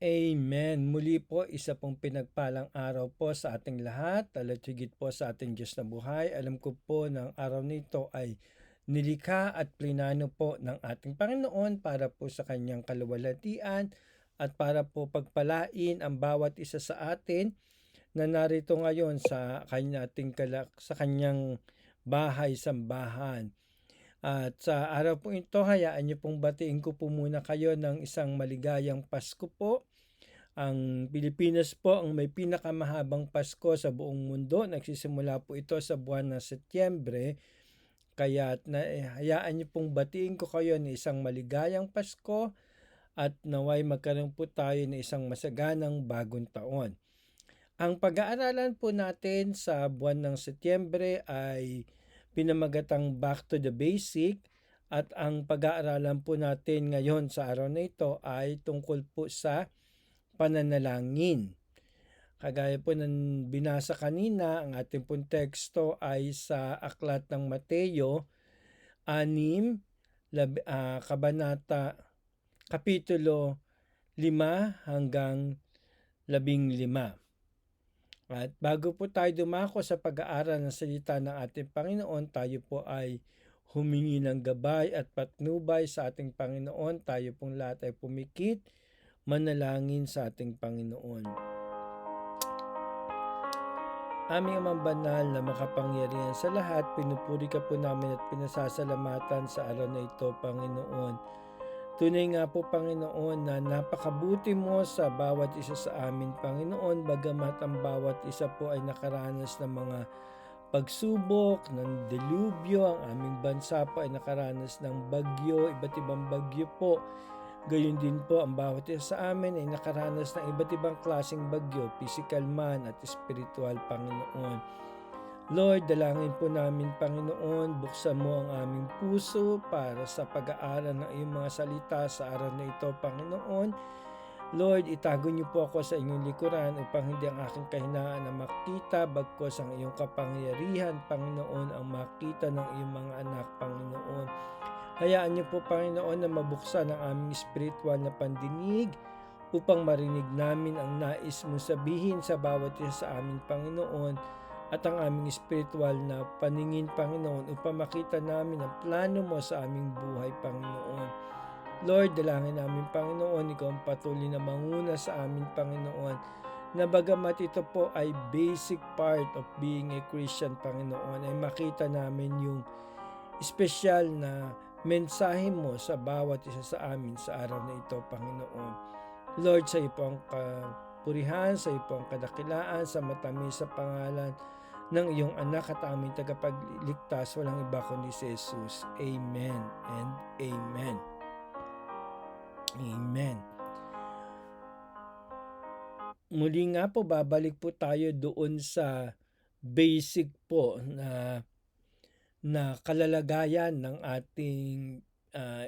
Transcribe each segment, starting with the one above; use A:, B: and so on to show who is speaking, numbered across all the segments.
A: Amen. Muli po, isa pong pinagpalang araw po sa ating lahat, lalo't higit po sa ating Diyos na buhay. Alam ko po ng araw nito ay nilikha at plinano po ng ating Panginoon para po sa kanyang kaluwalhatian at para po pagpalain ang bawat isa sa atin na narito ngayon sa sa kanyang bahay sambahan. At sa araw po ito, hayaan niyo pong batiin ko po muna kayo ng isang maligayang Pasko po. Ang Pilipinas po ang may pinakamahabang Pasko sa buong mundo. Nagsisimula po ito sa buwan ng Setyembre. Kaya hayaan niyo pong batiin ko kayo ng isang maligayang Pasko at naway magkaroon po tayo ng isang masaganang bagong taon. Ang pag-aaralan po natin sa buwan ng Setyembre ay pinamagatang Back to the Basic, at ang pag-aaralan po natin ngayon sa araw na ito ay tungkol po sa pananalangin. Kagaya po ng binasa kanina, ang ating pong teksto ay sa Aklat ng Mateo 6, Kapitulo 5 hanggang 15. At bago po tayo dumako sa pag-aaral ng salita ng ating Panginoon, tayo po ay humingi ng gabay at patnubay sa ating Panginoon. Tayo pong lahat ay pumikit, manalangin sa ating Panginoon. Aming Amang Banal na makapangyarihan sa lahat, pinupuri ka po namin at pinasasalamatan sa araw na ito, Panginoon. Tunay nga po, Panginoon, na napakabuti mo sa bawat isa sa amin, Panginoon, bagamat ang bawat isa po ay nakaranas ng mga pagsubok, ng delubyo. Ang aming bansa po ay nakaranas ng bagyo, iba't ibang bagyo po. Gayon din po, ang bawat isa sa amin ay nakaranas ng iba't ibang klaseng bagyo, physical man at spiritual, Panginoon. Lord, dalangin po namin, Panginoon, buksan mo ang aming puso para sa pag-aaral ng iyong mga salita sa araw na ito, Panginoon. Lord, itago niyo po ako sa inyong likuran upang hindi ang aking kahinaan na makita, bagkos ang iyong kapangyarihan, Panginoon, ang makita ng iyong mga anak, Panginoon. Hayaan niyo po, Panginoon, na mabuksan ang aming spiritual na pandinig upang marinig namin ang nais mo sabihin sa bawat isa sa amin, Panginoon, at ang aming spiritual na paningin, Panginoon, upang makita namin ang plano mo sa aming buhay, Panginoon. Lord, dalangin namin, Panginoon, ikaw ang patuloy na manguna sa amin, Panginoon, na bagamat ito po ay basic part of being a Christian, Panginoon, ay makita namin yung espesyal na mensahe mo sa bawat isa sa amin sa araw na ito, Panginoon. Lord, sa iyo po ang kapurihan, sa iyo po ang kadakilaan, sa matamis sa pangalan ng iyong anak at aming tagapagligtas, walang iba kundi si Jesus. Amen and Amen. Amen. Muli nga po, babalik po tayo doon sa basic po na kalalagayan ng ating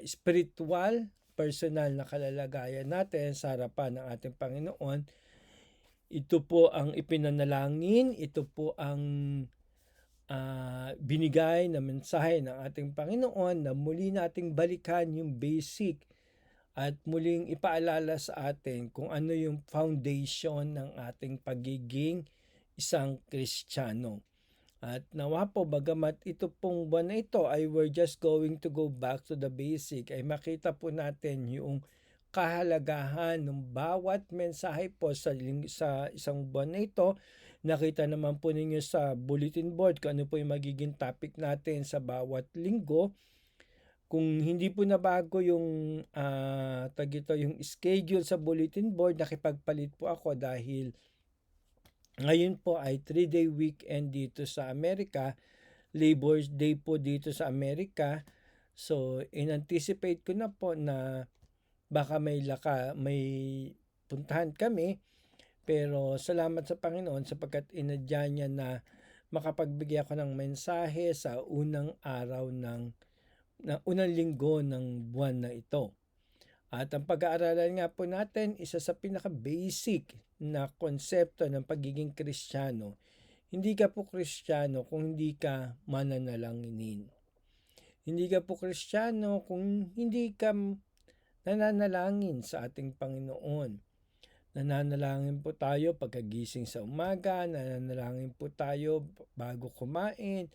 A: spiritual, personal na kalalagayan natin sa harapan ng ating Panginoon. Ito po ang ipinanalangin, ito po ang binigay na mensahe ng ating Panginoon na muli nating balikan yung basic at muling ipaalala sa atin kung ano yung foundation ng ating pagiging isang Kristiyano. At nawa po, bagamat ito pong buwan na ito ay we're just going to go back to the basic, ay makita po natin yung kahalagahan ng bawat mensahe po sa isang buwan na ito. Nakita naman po ninyo sa bulletin board kung ano po yung magiging topic natin sa bawat linggo. Kung hindi po nabago yung yung schedule sa bulletin board, nakipagpalit po ako dahil ngayon po ay 3-day weekend dito sa Amerika, Labor Day po dito sa Amerika. So, in-anticipate ko na po na baka may puntahan kami, pero salamat sa Panginoon sapagkat inadya niya na makapagbigay ako ng mensahe sa unang araw unang linggo ng buwan na ito. At ang pag-aaralan nga po natin, isa sa pinaka-basic na konsepto ng pagiging Kristiyano. Hindi ka po Kristiyano kung hindi ka mananalanginin. Hindi ka po Kristiyano kung hindi ka nananalangin sa ating Panginoon. Nananalangin po tayo pagkagising sa umaga, nananalangin po tayo bago kumain,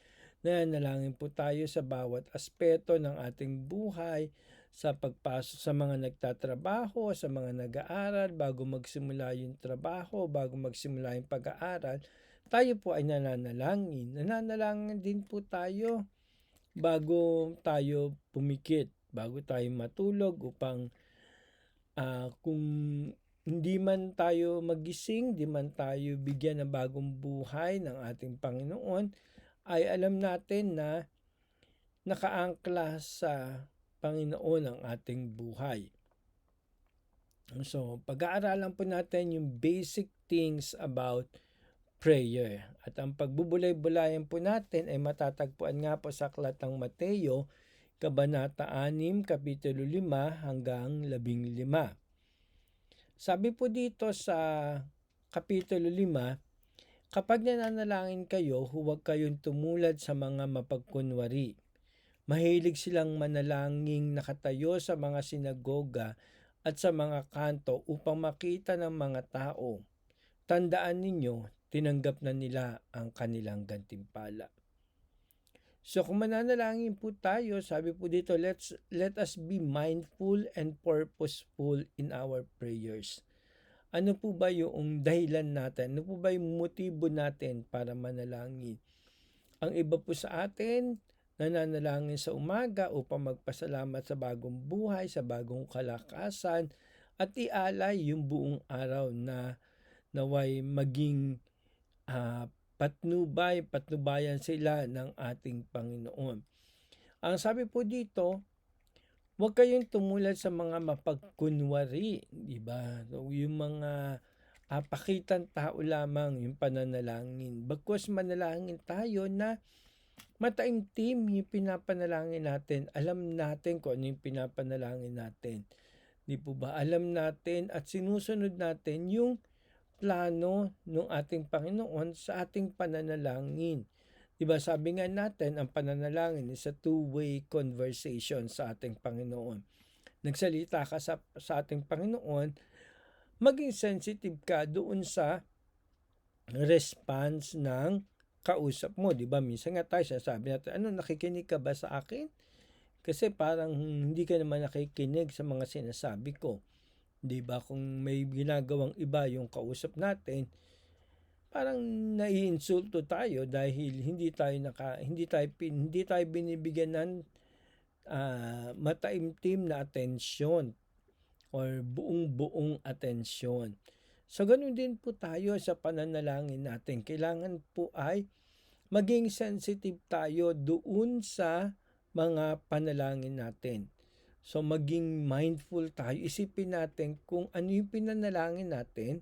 A: nananalangin po tayo sa bawat aspeto ng ating buhay, sa pagpasok sa mga nagtatrabaho, sa mga nag-aaral, bago magsimula yung trabaho, bago magsimula yung pag-aaral, tayo po ay nananalangin. Nananalangin din po tayo bago tayo pumikit, bago tayo matulog upang kung hindi man tayo magising, di man tayo bigyan ng bagong buhay ng ating Panginoon, ay alam natin na nakaangkla sa Panginoon ang ating buhay. So, pag-aaralan po natin yung basic things about prayer. At ang pagbubulay-bulayan po natin ay matatagpuan nga po sa Aklat ng Mateo, Kabanata 6, Kapitulo 5 hanggang 15. Sabi po dito sa Kapitulo 5, kapag nananalangin kayo, huwag kayong tumulad sa mga mapagkunwari. Mahilig silang manalangin nakatayo sa mga sinagoga at sa mga kanto upang makita ng mga tao. Tandaan ninyo, tinanggap na nila ang kanilang gantimpala. So kung mananalangin po tayo, sabi po dito, let us be mindful and purposeful in our prayers. Ano po ba yung dahilan natin? Ano po ba yung motibo natin para manalangin? Ang iba po sa atin, nananalangin sa umaga upang magpasalamat sa bagong buhay, sa bagong kalakasan, at ialay yung buong araw na naway maging patnubayan sila ng ating Panginoon. Ang sabi po dito, huwag kayong tumulad sa mga mapagkunwari, di ba? So, yung mga pakitan tao lamang yung pananalangin. Bagkus manalangin tayo na mataimtim yung pinapanalangin natin. Alam natin kung ano yung pinapanalangin natin. Di po ba? Alam natin at sinusunod natin yung plano ng ating Panginoon sa ating pananalangin. Diba sabi nga natin, ang pananalangin is a two-way conversation sa ating Panginoon. Nagsalita ka sa ating Panginoon, maging sensitive ka doon sa response ng kausap mo. Diba minsan nga tayo sasabi natin, nakikinig ka ba sa akin? Kasi parang hindi ka naman nakikinig sa mga sinasabi ko. 'Di ba kung may ginagawang iba yung kausap natin, parang naiinsulto tayo dahil hindi tayo binibigyan ng mataimtim na atensyon or buong-buong atensyon. So ganun din po tayo sa pananalangin natin. Kailangan po ay maging sensitive tayo doon sa mga panalangin natin. So maging mindful tayo, isipin natin kung ano yung pinanalangin natin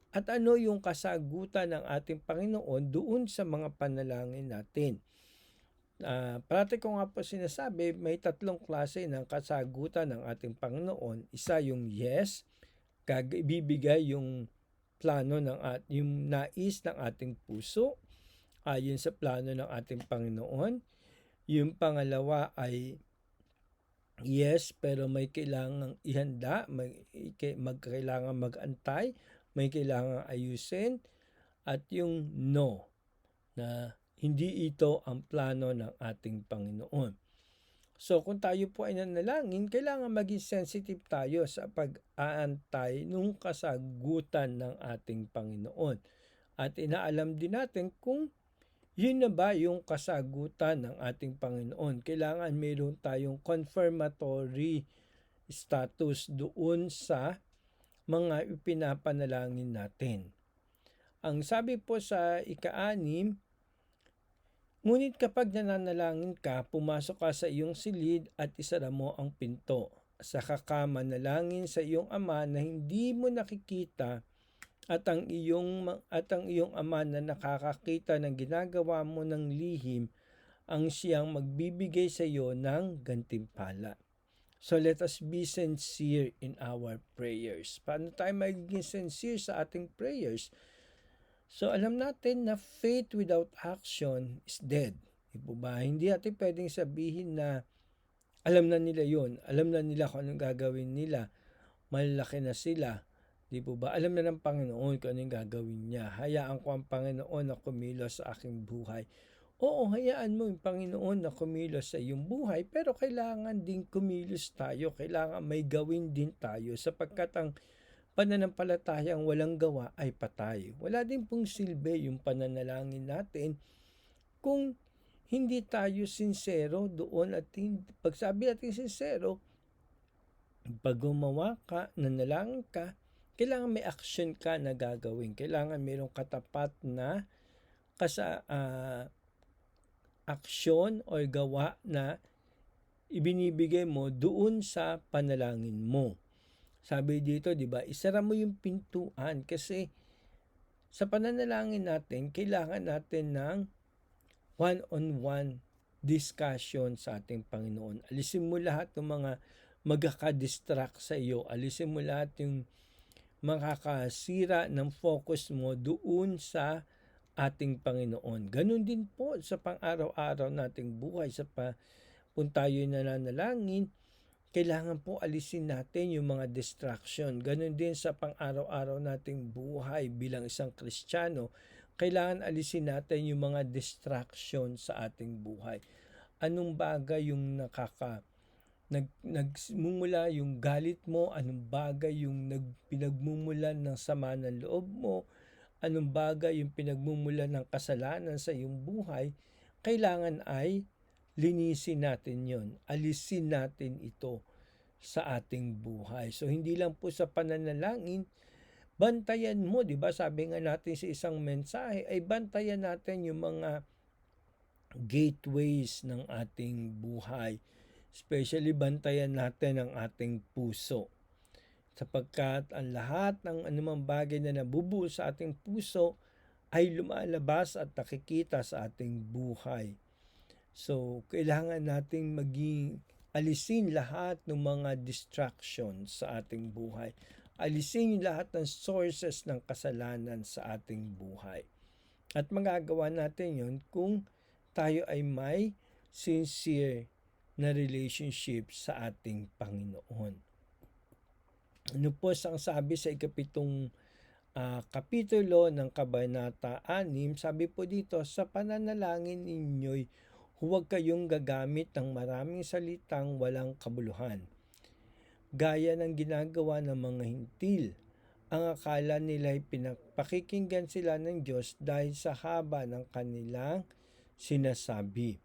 A: at ano yung kasagutan ng ating Panginoon doon sa mga panalangin natin. Parati ko nga po sinasabi, may tatlong klase ng kasagutan ng ating Panginoon. Isa yung yes, ibibigay yung plano yung nais ng ating puso ayon sa plano ng ating Panginoon. Yung pangalawa ay yes, pero may kailangang ihanda, kailangan mag-antay, may kailangang ayusin, at yung no, na hindi ito ang plano ng ating Panginoon. So kung tayo po ay nanalangin, kailangan maging sensitive tayo sa pag-aantay nung kasagutan ng ating Panginoon. At inaalam din natin kung yun na ba yung kasagutan ng ating Panginoon? Kailangan mayroon tayong confirmatory status doon sa mga ipinapanalangin natin. Ang sabi po sa ika-6, ngunit kapag nananalangin ka, pumasok ka sa iyong silid at isara mo ang pinto. Saka ka manalangin sa iyong ama na hindi mo nakikita at ang iyong ama na nakakakita ng ginagawa mo ng lihim ang siyang magbibigay sa iyo ng gantimpala. So let us be sincere in our prayers. Paano tayo magiging sincere sa ating prayers? So alam natin na faith without action is dead. Diba ba? Hindi natin pwedeng sabihin na alam na nila yon, alam na nila kung anong gagawin nila, malaki na sila, Di po ba? Alam na ng Panginoon kung ano yung gagawin niya. Hayaan ko ang Panginoon na kumilos sa aking buhay. Oo, hayaan mo yung Panginoon na kumilos sa iyong buhay, pero kailangan din kumilos tayo. Kailangan may gawin din tayo sapagkat ang pananampalatayang walang gawa ay patay. Wala din pong silbi yung pananalangin natin kung hindi tayo sincero doon at pag sabi natin sincero, pag gumawa ka, nanalangin ka, kailangan may action ka na gagawin. Kailangan mayroong katapat na aksyon o gawa na ibinibigay mo doon sa panalangin mo. Sabi dito, di ba, isara mo yung pintuan kasi sa pananalangin natin, kailangan natin ng one-on-one discussion sa ating Panginoon. Alisin mo lahat ng mga magkaka-distract sa iyo. Alisin mo lahat yung makakasira ng focus mo doon sa ating Panginoon. Ganun din po sa pang-araw-araw nating buhay. Kung tayo nananalangin, kailangan po alisin natin yung mga distraction. Ganun din sa pang-araw-araw nating buhay bilang isang Kristiyano, kailangan alisin natin yung mga distraction sa ating buhay. Anong bagay yung nagmumula yung galit mo? Anong bagay yung pinagmumulan ng sama ng loob mo? Anong bagay yung pinagmumulan ng kasalanan sa iyong buhay? Kailangan ay linisin natin yon, alisin natin ito sa ating buhay. So hindi lang po sa pananalangin, bantayan mo, di ba? Sabi nga natin sa isang mensahe, ay bantayan natin yung mga gateways ng ating buhay. Especially bantayan natin ang ating puso. Sapagkat ang lahat ng anumang bagay na nabubuo sa ating puso ay lumalabas at nakikita sa ating buhay. So, kailangan nating alisin lahat ng mga distractions sa ating buhay. Alisin lahat ng sources ng kasalanan sa ating buhay. At magagawa natin yon kung tayo ay may sincere na relationship sa ating Panginoon. Ano po ang sabi sa ikapitong kapitulo ng Kabanata 6, sabi po dito, sa pananalangin ninyo'y huwag kayong gagamit ng maraming salitang walang kabuluhan. Gaya ng ginagawa ng mga hintil, ang akala nila'y pinapakikinggan sila ng Diyos dahil sa haba ng kanilang sinasabi.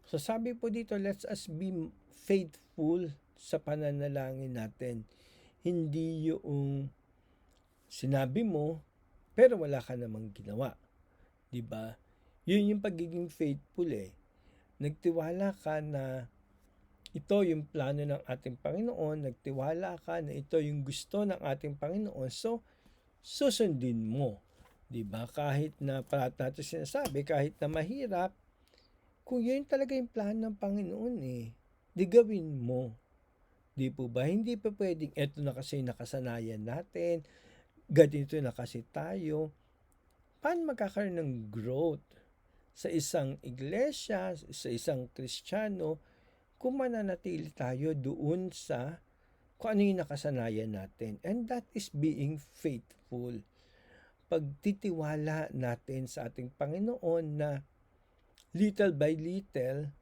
A: So sabi po dito, let us be faithful sa pananalangin natin. Hindi yung sinabi mo pero wala ka namang ginawa. 'Di ba? Yun yung pagiging faithful eh. Nagtiwala ka na ito yung plano ng ating Panginoon, nagtiwala ka na ito yung gusto ng ating Panginoon. So susundin mo. 'Di ba? Kahit na parati natin sinasabi, kahit na mahirap, kung yun talaga yung plano ng Panginoon di gawin mo. Di po ba? Hindi pa pwedeng eto na kasi nakasanayan natin, ganito na kasi tayo. Paano magkakaroon ng growth sa isang iglesia, sa isang Kristiyano, kung mananatili tayo doon sa kung ano yung nakasanayan natin? And that is being faithful. Pagtitiwala natin sa ating Panginoon na little by little,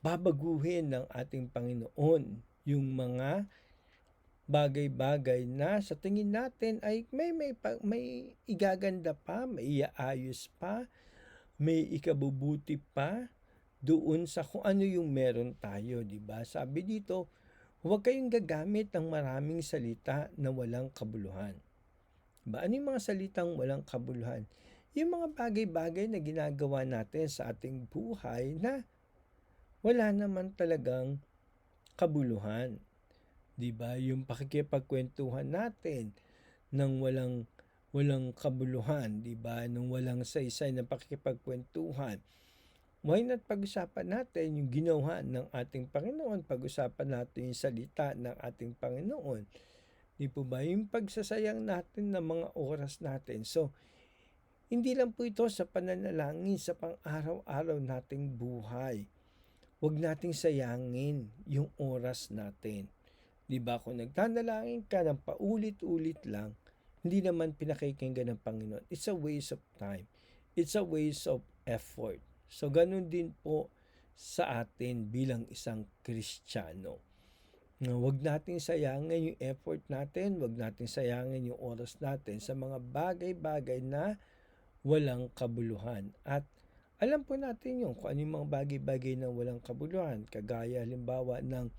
A: babaguhin ng ating Panginoon yung mga bagay-bagay na sa tingin natin ay may igaganda pa, may iaayos pa, may ikabubuti pa doon sa kung ano yung meron tayo, di ba? Sabi dito, huwag kayong gagamit ng maraming salita na walang kabuluhan. Diba? Ano yung mga salitang walang kabuluhan? Yung mga bagay-bagay na ginagawa natin sa ating buhay na wala naman talagang kabuluhan. 'Di ba? Yung pakikipagkwentuhan natin ng walang kabuluhan, 'di ba? Nung walang saysay na pakikipagkwentuhan. Why not pag-usapan natin yung ginawa ng ating Panginoon, pag-usapan natin yung salita ng ating Panginoon. 'Di po ba? Yung pagsasayang natin ng mga oras natin. So, hindi lang po ito sa pananalangin sa pang-araw-araw nating buhay. Huwag nating sayangin yung oras natin. 'Di ba? Kung nagdanalangin ka ng paulit-ulit lang, hindi naman pinakikinggan ng Panginoon. It's a waste of time. It's a waste of effort. So, ganun din po sa atin bilang isang Kristiyano. Huwag natin sayangin yung effort natin, huwag natin sayangin yung oras natin sa mga bagay-bagay na walang kabuluhan. At alam po natin yung kung ano yung mga bagay-bagay na walang kabuluhan, kagaya halimbawa ng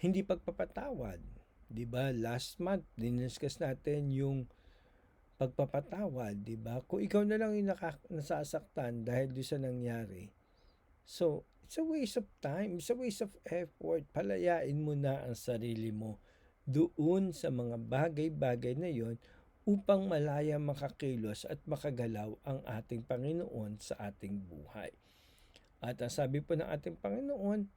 A: hindi pagpapatawad. 'Di ba? Last month, diniscuss natin yung pagpapatawad, 'di ba? Kung ikaw na lang yung nasasaktan dahil doon sa nangyari. So, it's a waste of time, it's a waste of effort. Palayain mo na ang sarili mo doon sa mga bagay-bagay na yon upang malaya makakilos at makagalaw ang ating Panginoon sa ating buhay. At ang sabi po ng ating Panginoon,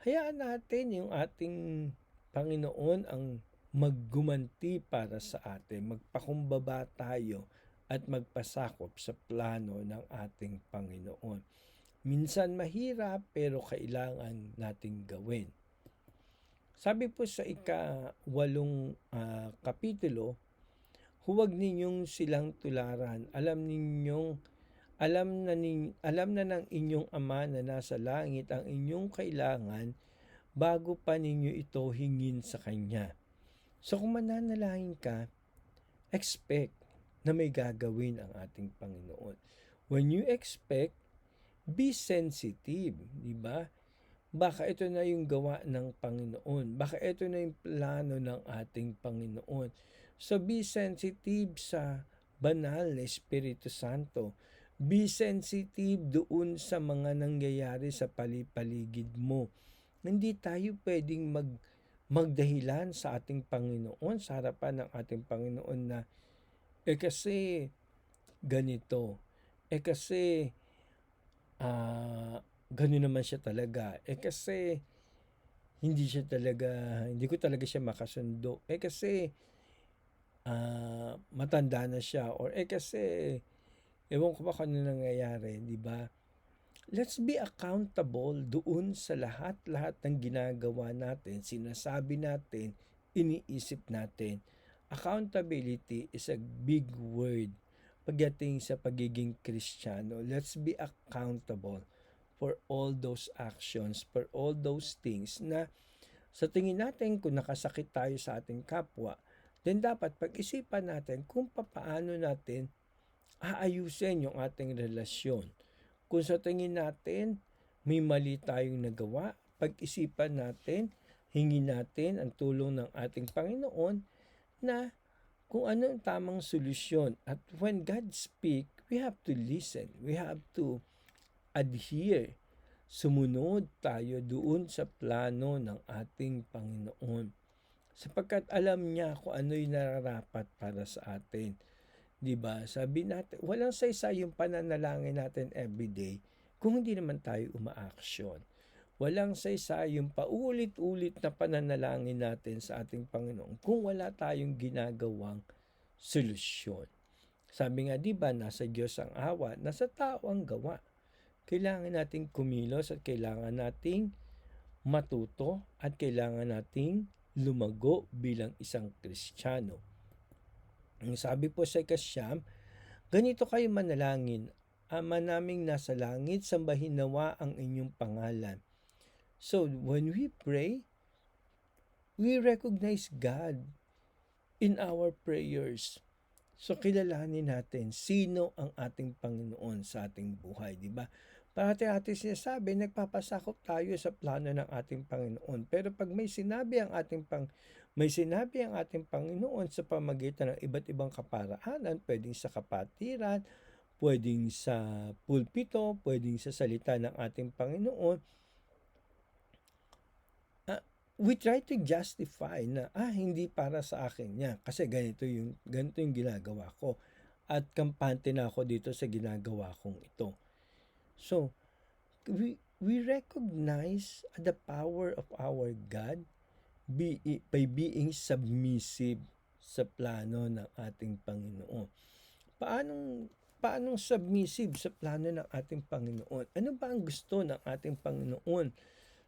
A: hayaan natin yung ating Panginoon ang maggumanti para sa atin. Magpakumbaba tayo at magpasakop sa plano ng ating Panginoon. Minsan mahirap pero kailangan nating gawin. Sabi po sa ika-8 kapitulo, huwag ninyong silang tularan. Alam na ng inyong Ama na nasa langit ang inyong kailangan bago pa ninyo ito hingin sa Kanya. So kung mananalangin ka, expect na may gagawin ang ating Panginoon. When you expect, be sensitive, di ba? Baka ito na yung gawa ng Panginoon. Baka ito na yung plano ng ating Panginoon. So be sensitive sa banal na Espiritu Santo. Be sensitive doon sa mga nangyayari sa paligid mo. Hindi tayo pwedeng magdahilan sa ating Panginoon, sa harapan ng ating Panginoon na kasi ganito, kasi gano'n naman siya talaga, kasi hindi ko talaga siya makasundo, kasi matanda na siya, or kasi ewan ko ba kung ano nangyayari, di ba? Let's be accountable doon sa lahat-lahat ng ginagawa natin, sinasabi natin, iniisip natin. Accountability is a big word pagdating sa pagiging Kristiyano. Let's be accountable for all those actions, for all those things na sa tingin natin kung nakasakit tayo sa ating kapwa, then dapat pag-isipan natin kung paano natin aayusin yung ating relasyon. Kung sa tingin natin may mali tayong nagawa, pag-isipan natin, hingin natin ang tulong ng ating Panginoon na kung ano ang tamang solusyon. At when God speak, we have to listen. We have to adhere. Sumunod tayo doon sa plano ng ating Panginoon. Sapagkat alam niya kung ano yung nararapat para sa atin. Diba? Sabi natin, walang saysay yung pananalangin natin everyday kung hindi naman tayo umaaksyon. Walang saysay yung paulit-ulit na pananalangin natin sa ating Panginoon kung wala tayong ginagawang solusyon. Sabi nga, di ba, nasa Diyos ang awa, nasa tao ang gawa. Kailangan nating kumilos at kailangan nating matuto at kailangan nating lumago bilang isang Kristiyano. Ang sabi po sa ika-9, ganito kayo manalangin, Ama naming nasa langit, sambahin nawa ang inyong pangalan. So, when we pray, we recognize God in our prayers. So, kilalanin natin sino ang ating Panginoon sa ating buhay, di ba? Parati natin sinasabi, nagpapasakop tayo sa plano ng ating Panginoon. Pero pag may sinabi ang ating Panginoon sa pamagitan ng iba't ibang kaparaanan, pwedeng sa kapatiran, pwedeng sa pulpito, pwedeng sa salita ng ating Panginoon, we try to justify na hindi para sa akin niya kasi ganito yung ginagawa ko at kampante na ako dito sa ginagawa kong ito. So we recognize the power of our God by being submissive sa plano ng ating Panginoon. Paanong submissive sa plano ng ating Panginoon? Ano ba ang gusto ng ating Panginoon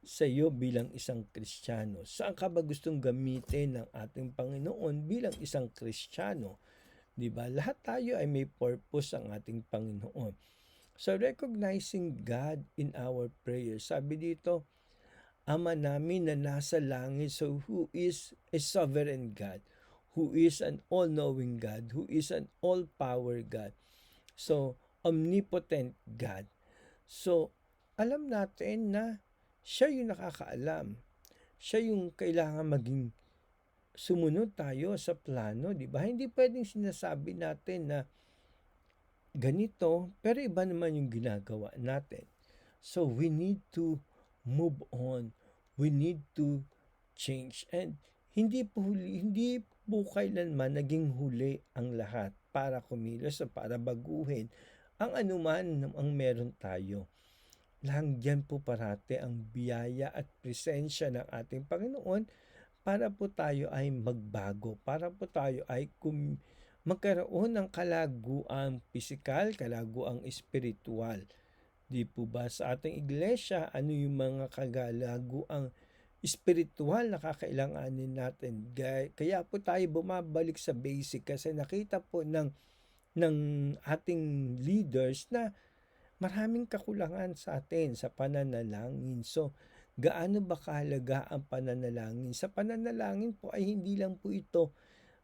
A: sa iyo bilang isang Kristiyano? Saan ka ba gustong gamitin ng ating Panginoon bilang isang Kristiyano? 'Di ba? Lahat tayo ay may purpose ang ating Panginoon. So recognizing God in our prayers. Sabi dito, Ama namin na nasa langit. So who is a sovereign God? Who is an all-knowing God? Who is an all-power God? So omnipotent God. So alam natin na siya yung nakakaalam. Siya yung kailangan maging sumunod tayo sa plano, di ba? Hindi pwedeng sinasabi natin na ganito, pero iba naman yung ginagawa natin. So we need to move on. We need to change. And hindi po kailanman naging huli ang lahat para kumilos o para baguhin ang anuman ang meron tayo. Langyan po parate ang biyaya at presensya ng ating Panginoon para po tayo ay magbago, para po tayo ay magkaroon ng kalaguang pisikal, kalaguang espiritual. Di po ba sa ating iglesia, ano yung mga kagalaguang espiritual na kakailanganin natin? Kaya po tayo bumabalik sa basic kasi nakita po ng ating leaders na maraming kakulangan sa atin sa pananalangin. So, gaano ba kahalaga ang pananalangin? Sa pananalangin po ay hindi lang po ito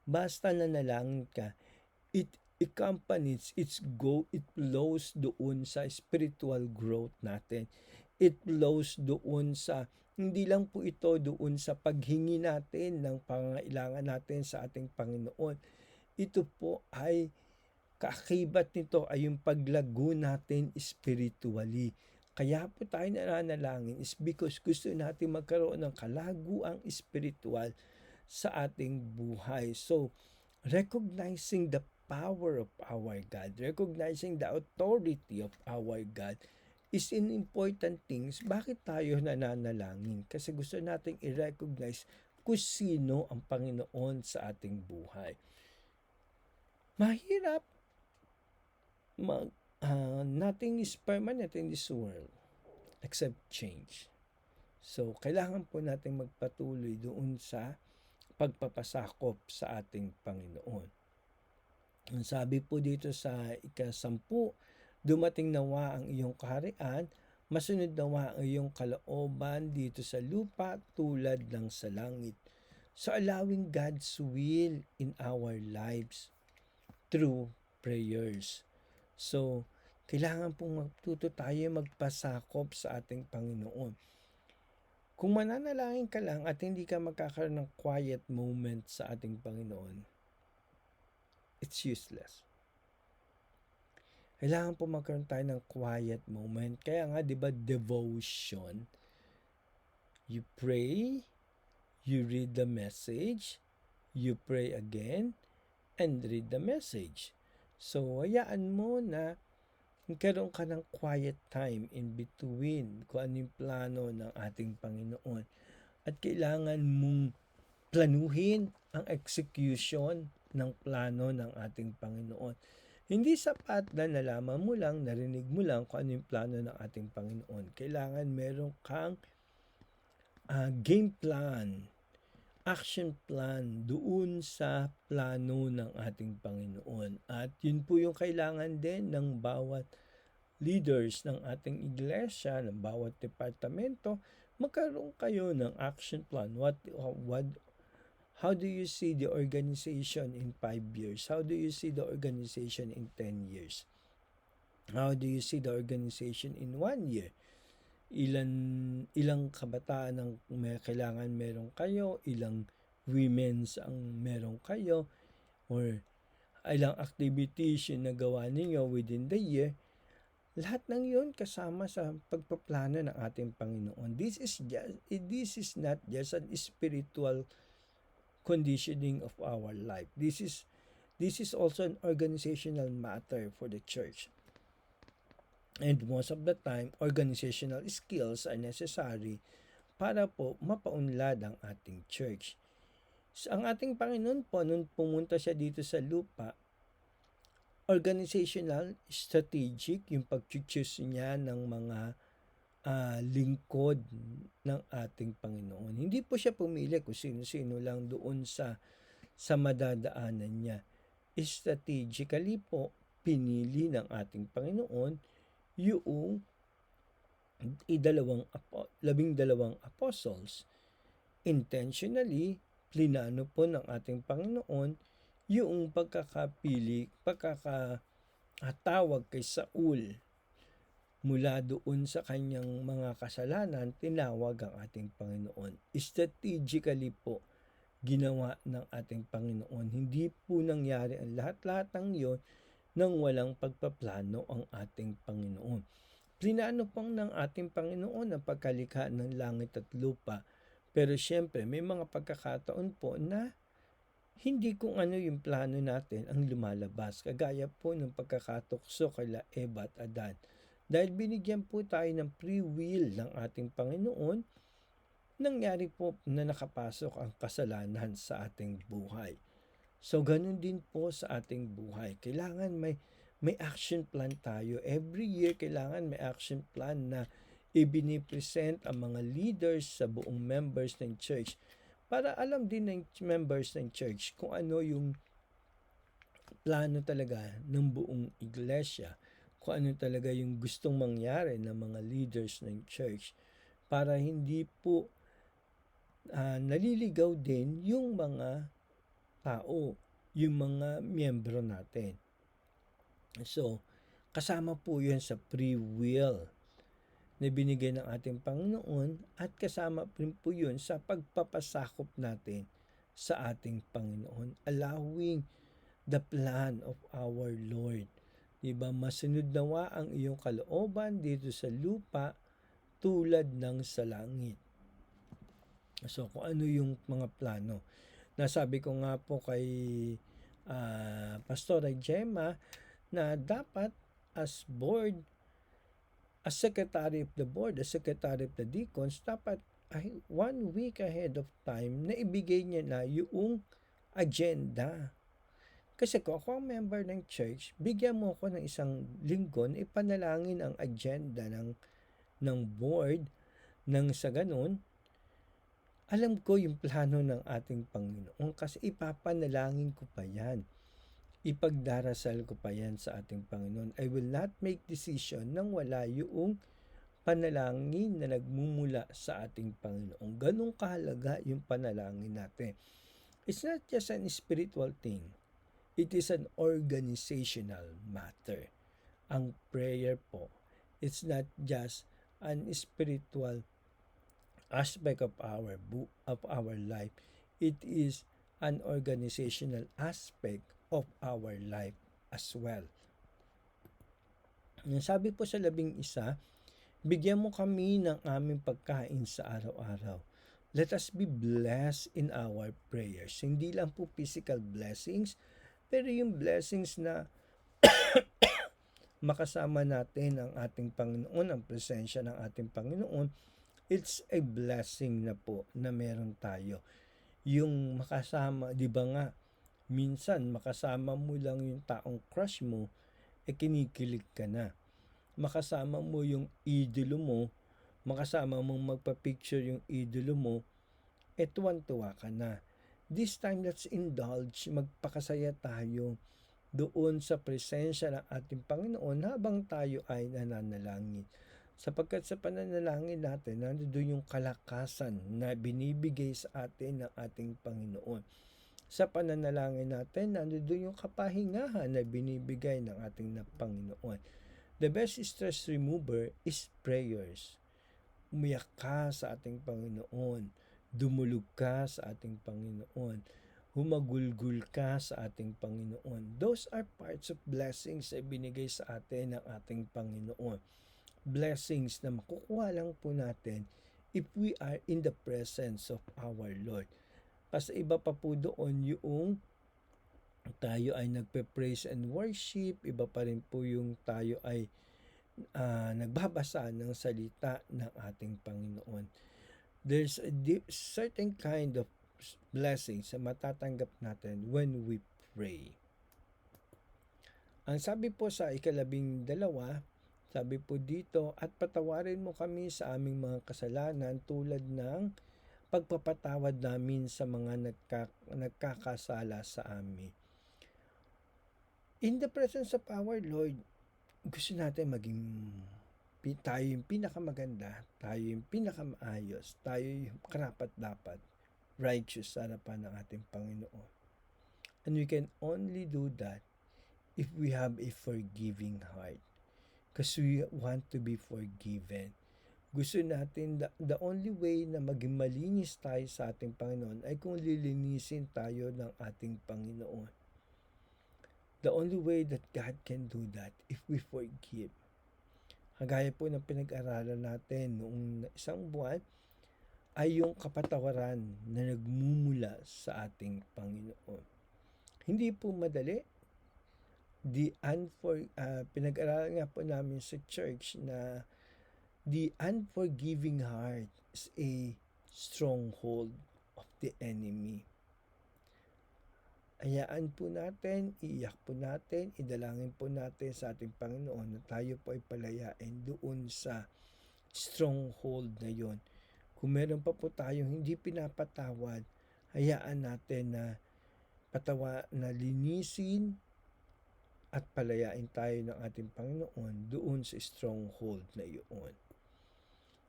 A: basta nanalangin ka. It accompanies it flows doon sa spiritual growth natin. It flows doon sa hindi lang po ito doon sa paghingi natin ng pangangailangan natin sa ating Panginoon. Ito po ay kaakibat nito ay yung paglago natin spiritually. Kaya po tayo nananalangin is because gusto natin magkaroon ng kalaguang spiritual sa ating buhay. So, recognizing the power of our God, recognizing the authority of our God is in important things. Bakit tayo nananalangin? Kasi gusto nating i-recognize kung sino ang Panginoon sa ating buhay. Mahirap nothing is permanent in this world except change. So, kailangan po natin magpatuloy doon sa pagpapasakop sa ating Panginoon. Ang sabi po dito sa ika-10, dumating nawa ang iyong kaharian, masunod nawa ang iyong kalooban dito sa lupa tulad ng sa langit. So, allowing God's will in our lives through prayers. So, kailangan pong matuto tayo magpasakop sa ating Panginoon. Kung mananalangin ka lang at hindi ka magkakaroon ng quiet moment sa ating Panginoon, it's useless. Kailangan po magkaroon tayo ng quiet moment. Kaya nga, di ba, devotion. You pray, you read the message, you pray again, and read the message. So, hayaan mo na magkaroon ka ng quiet time in between kung ano yung plano ng ating Panginoon. At kailangan mong planuhin ang execution ng plano ng ating Panginoon. Hindi sapat na nalaman mo lang, narinig mo lang kung ano yung plano ng ating Panginoon. Kailangan meron kang game plan, action plan doon sa plano ng ating Panginoon. At yun po yung kailangan din ng bawat leaders ng ating iglesia, ng bawat departamento, magkaroon kayo ng action plan. How do you see the organization in 5 years? How do you see the organization in 10 years? How do you see the organization in 1 year? Ilang kabataan ang kailangan meron kayo, ilang women's ang meron kayo, or ilang activities yung nagawa ninyo within the year. Lahat ng yun kasama sa pagpaplano ng ating Panginoon. This is not just an spiritual conditioning of our life. This is also an organizational matter for the church. And most of the time, organizational skills are necessary para po mapaunlad ang ating church. So, ang ating Panginoon po, nung pumunta siya dito sa lupa, organizational, strategic, yung pag-choose niya ng mga lingkod ng ating Panginoon. Hindi po siya pumili kung sino-sino lang doon sa madadaanan niya. Strategically po, pinili ng ating Panginoon yung 12 apostles. Intentionally, plinano po ng ating Panginoon yung pagkakatawag kay Saul. Mula doon sa kanyang mga kasalanan, tinawag ang ating Panginoon. Strategically po, ginawa ng ating Panginoon. Hindi po nangyari ang lahat-lahat ng iyon nang walang pagpaplano ang ating Panginoon. Plinano pong ng ating Panginoon ang pagkalikha ng langit at lupa. Pero siyempre, may mga pagkakataon po na hindi kung ano yung plano natin ang lumalabas. Kagaya po ng pagkakatukso kay Eva at Adan. Dahil binigyan po tayo ng free will ng ating Panginoon, nangyari po na nakapasok ang kasalanan sa ating buhay. So, ganun din po sa ating buhay. Kailangan may action plan tayo. Every year, kailangan may action plan na ibinipresent ang mga leaders sa buong members ng church para alam din ng members ng church kung ano yung plano talaga ng buong iglesia, kung ano talaga yung gustong mangyari ng mga leaders ng church para hindi po naliligaw din yung mga tao, yung mga miyembro natin. So, kasama po yun sa free will na binigay ng ating Panginoon at kasama rin po yun sa pagpapasakop natin sa ating Panginoon, allowing the plan of our Lord. Diba? Masunod nawa ang iyong kalooban dito sa lupa tulad ng sa langit. So, kung ano yung mga plano. Nasabi ko nga po kay Pastora Gemma na dapat as board, as secretary of the board, as secretary of the deacons, dapat 1 week ahead of time na ibigay niya na yung agenda. Kasi kung ako ang member ng church, bigyan mo ako ng isang linggo na ipanalangin ang agenda ng board nang sa ganun, alam ko yung plano ng ating Panginoon kasi ipapanalangin ko pa yan. Ipagdarasal ko pa yan sa ating Panginoon. I will not make decision nang wala yung panalangin na nagmumula sa ating Panginoon. Ganun kahalaga yung panalangin natin. It's not just an spiritual thing. It is an organizational matter. Ang prayer po, it's not just an spiritual aspect of our life. It is an organizational aspect of our life as well. Sabi po sa 11, bigyan mo kami ng aming pagkain sa araw-araw. Let us be blessed in our prayers. Hindi lang po physical blessings, pero yung blessings na makasama natin ang ating Panginoon, ang presensya ng ating Panginoon, it's a blessing na po na meron tayo. Yung makasama, di ba nga, minsan makasama mo lang yung taong crush mo, kinikilig ka na. Makasama mo yung idolo mo, makasama mong magpa-picture yung idolo mo, tuwan-tuwa ka na. This time, let's indulge, magpakasaya tayo doon sa presensya ng ating Panginoon habang tayo ay nananalangin. Sapagkat sa pananalangin natin, nandoon yung kalakasan na binibigay sa atin ng ating Panginoon. Sa pananalangin natin, nandoon yung kapahingahan na binibigay ng ating Panginoon. The best stress remover is prayers. Umiyak ka sa ating Panginoon. Dumulog ka sa ating Panginoon. Humagulgul ka sa ating Panginoon. Those are parts of blessings na binigay sa atin ng ating Panginoon. Blessings na makukuha lang po natin if we are in the presence of our Lord. Kasi iba pa po doon yung tayo ay nagpe-praise and worship, iba pa rin po yung tayo ay nagbabasa ng salita ng ating Panginoon. There's a certain kind of blessings na matatanggap natin when we pray. Ang sabi po sa 12, Sabi po dito, at patawarin mo kami sa aming mga kasalanan tulad ng pagpapatawad namin sa mga nagkakasala sa amin. In the presence of our Lord, gusto natin maging tayo yung pinakamaganda, tayo yung pinakamaayos, tayo yung karapat-dapat, righteous sa harapan ng ating Panginoon. And we can only do that if we have a forgiving heart. Because we want to be forgiven. Gusto natin, the only way na maging malinis tayo sa ating Panginoon ay kung lilinisin tayo ng ating Panginoon. The only way that God can do that if we forgive. Kagaya po ng pinag-aralan natin noong isang buwan ay yung kapatawaran na nagmumula sa ating Panginoon. Hindi po madali. Pinag-aralan nga po namin sa church na the unforgiving heart is a stronghold of the enemy. Hayaan po natin, iiyak po natin, idalangin po natin sa ating Panginoon na tayo po ay palayain doon sa stronghold na yon. Kung meron pa po tayong hindi pinapatawad, hayaan natin na linisin at palayain tayo ng ating Panginoon doon sa stronghold na iyon.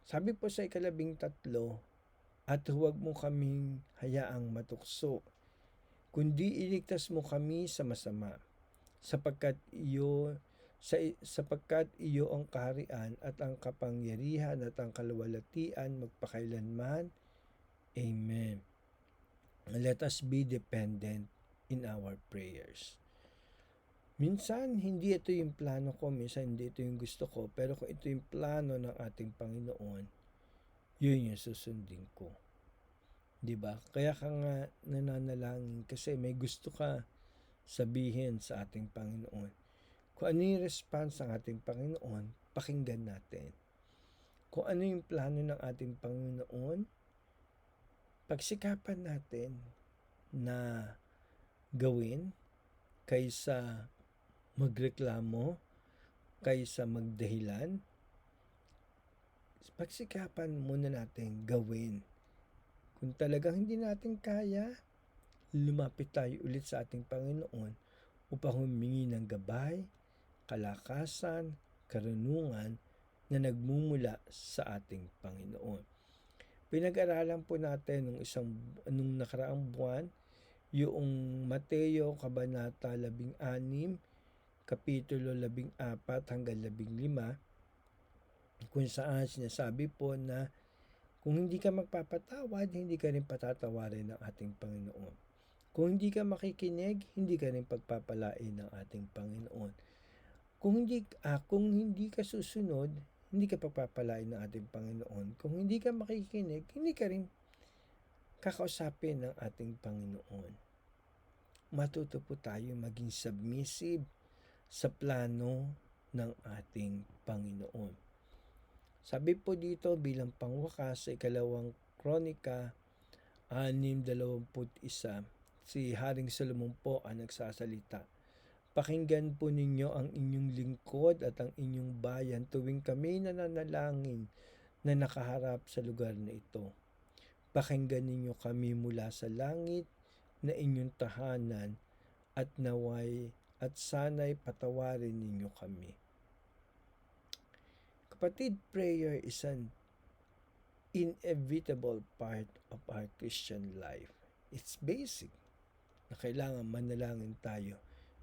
A: Sabi po sa 13, at huwag mo kaming hayaang matukso, kundi iligtas mo kami sa masama, sapagkat iyo ang kaharian at ang kapangyarihan at ang kaluwalhatian magpakailanman. Amen. Let us be dependent in our prayers. Minsan, hindi ito yung plano ko, minsan hindi ito yung gusto ko, pero kung ito yung plano ng ating Panginoon, yun yung susundin ko. Diba? Kaya ka nga nananalangin kasi may gusto ka sabihin sa ating Panginoon. Kung ano yung response ng ating Panginoon, pakinggan natin. Kung ano yung plano ng ating Panginoon, pagsikapan natin na gawin kaysa magreklamo, kaysa magdahilan. Pagsikapan muna natin gawin. Kung talagang hindi natin kaya, lumapit tayo ulit sa ating Panginoon upang humingi ng gabay, kalakasan, karunungan na nagmumula sa ating Panginoon. Pinag-aralan po natin nung nakaraang buwan, yung Mateo Kabanata 16, Kapitulo 14 hanggang 15, kung saan sinasabi po na kung hindi ka magpapatawad, hindi ka rin patatawarin ng ating Panginoon. Kung hindi ka makikinig, hindi ka rin pagpapalain ng ating Panginoon. Kung hindi ka susunod, hindi ka pagpapalain ng ating Panginoon. Kung hindi ka makikinig, hindi ka rin kakausapin ng ating Panginoon. Matuto po tayo maging submissive sa plano ng ating Panginoon. Sabi po dito bilang pangwakas sa 2 Kronika 6:21, si Haring Solomon po ang nagsasalita. Pakinggan po ninyo ang inyong lingkod at ang inyong bayan tuwing kami nananalangin na nakaharap sa lugar na ito. Pakinggan ninyo kami mula sa langit na inyong tahanan at sana'y patawarin ninyo kami. Kapatid, prayer is an inevitable part of our Christian life. It's basic na kailangan manalangin tayo.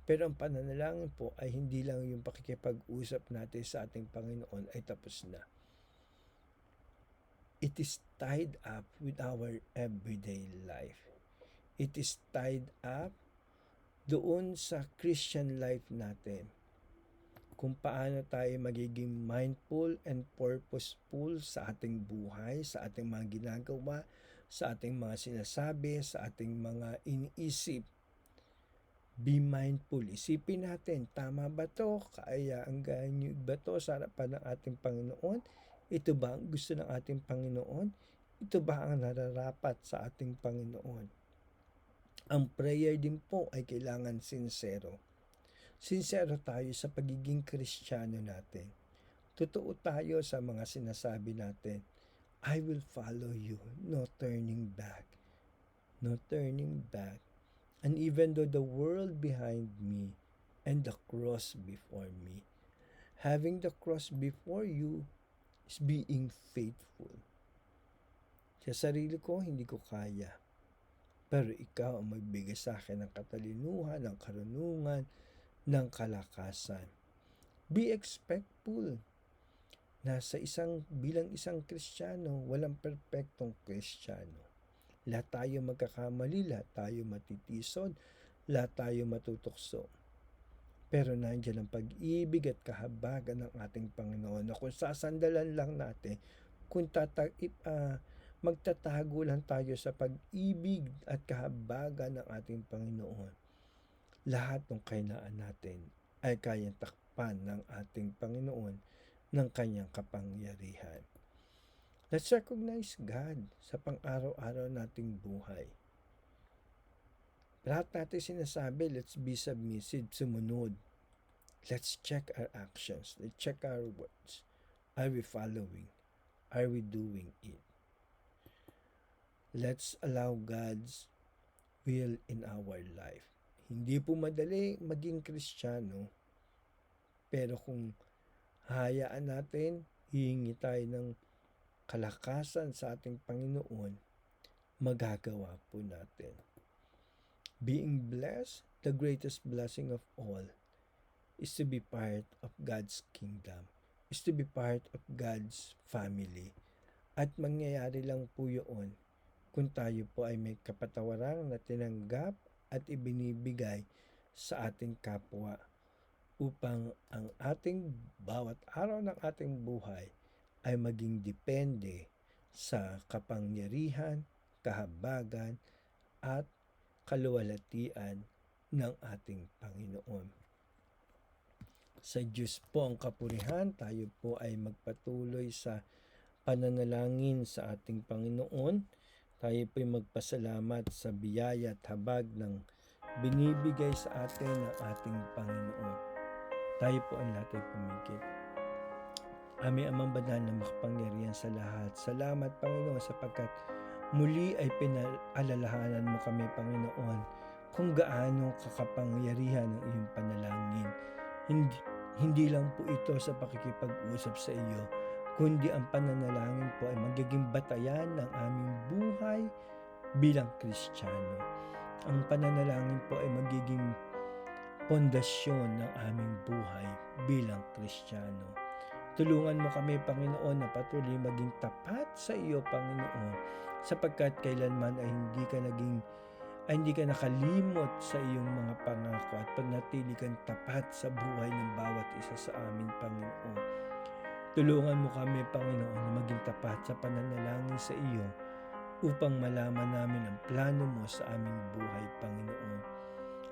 A: Pero ang pananalangin po ay hindi lang yung pakikipag-usap natin sa ating Panginoon ay tapos na. It is tied up with our everyday life. It is tied up doon sa Christian life natin. Kung paano tayo magiging mindful and purposeful sa ating buhay, sa ating mga ginagawa, sa ating mga sinasabi, sa ating mga iniisip. Be mindful. Isipin natin, tama ba to? Kaayaan ba to sa harapan ng ating Panginoon? Ito ba ang gusto ng ating Panginoon? Ito ba ang nararapat sa ating Panginoon? Ang prayer din po ay kailangan sincero. Sincero tayo sa pagiging Kristiyano natin. Totoo tayo sa mga sinasabi natin. I will follow you, no turning back. No turning back. And even though the world behind me and the cross before me, having the cross before you is being faithful. Sa sarili ko, hindi ko kaya. Pero ikaw ang magbigay sa akin ng katalinuhan, ng karunungan, ng kalakasan. Be expectful na bilang isang Kristiyano, walang perpektong Kristiyano. Lahat tayo magkakamali, lahat tayo matitisod, lahat tayo matutukso. Pero nandiyan ang pag-ibig at kahabagan ng ating Panginoon na kung sasandalan lang natin, kung magtatago lang tayo sa pag-ibig at kahabagan ng ating Panginoon, lahat ng kainaan natin ay kayang takpan ng ating Panginoon ng kanyang kapangyarihan. Let's recognize God sa pang-araw-araw nating buhay. Lahat natin sinasabi, let's be submissive, sumunod. Let's check our actions. Let's check our words. Are we following? Are we doing it? Let's allow God's will in our life. Hindi po madali maging Kristiyano, pero kung hayaan natin, hihingi tayo ng kalakasan sa ating Panginoon, magagawa po natin. Being blessed, the greatest blessing of all, is to be part of God's kingdom, is to be part of God's family. At mangyayari lang po yun kung tayo po ay may kapatawaran na tinanggap at ibinibigay sa ating kapwa upang ang ating bawat araw ng ating buhay ay maging depende sa kapangyarihan, kahabagan, at kaluwalhatian ng ating Panginoon. Sa Diyos po ang kapurihan, tayo po ay magpatuloy sa pananalangin sa ating Panginoon. Tayo po ay magpasalamat sa biyaya at habag ng binibigay sa atin ng ating Panginoon. Tayo po ang lahat ay pumikit. Aming Amang Banal na makapangyarihan sa lahat. Salamat Panginoon sapagkat muli ay pinaalalahanan mo kami Panginoon kung gaano kakapangyarihan ang iyong panalangin. Hindi lang po ito sa pakikipag-usap sa iyo, kundi ang pananalangin po ay magiging batayan ng aming buhay bilang Kristiyano. Ang pananalangin po ay magiging pundasyon ng aming buhay bilang Kristiyano. Tulungan mo kami, Panginoon, na patuloy maging tapat sa iyo, Panginoon, sapagkat kailanman ay hindi ka nakalimot sa iyong mga pangako at panatili kang tapat sa buhay ng bawat isa sa amin, Panginoon. Tulungan mo kami, Panginoon, na maging tapat sa pananalangin sa iyo upang malaman namin ang plano mo sa aming buhay, Panginoon.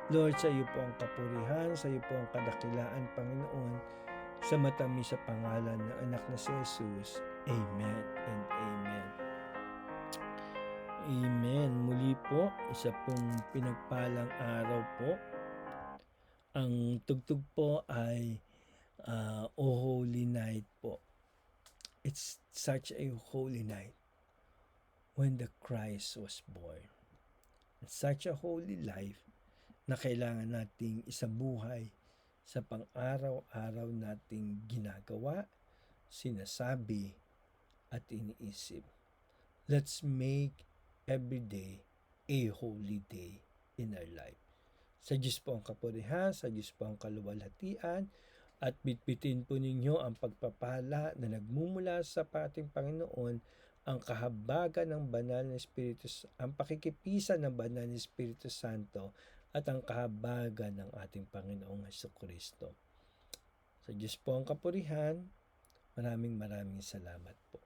A: Lord, sa iyo po ang kapurihan, sa iyo po ang kadakilaan, Panginoon, sa matamis sa pangalan ng anak na si Jesus. Amen and amen. Amen. Muli po, isa pong pinagpalang araw po. Ang tugtog po ay O Holy Night po. It's such a holy night when the Christ was born. It's such a holy life na kailangan nating isabuhay sa pang-araw-araw nating ginagawa, sinasabi, at iniisip. Let's make every day a holy day in our life. Sa Diyos po ang kapurihan, sa Diyos po ang kaluwalhatian, at bitbitin po ninyo ang pagpapala na nagmumula sa ating Panginoon, ang kahabagan ng banal na Espiritu, ang pakikipisan ng banal na Espiritu Santo, at ang kahabagan ng ating Panginoong Jesucristo. Sa Diyos po ang kapurihan, maraming salamat po.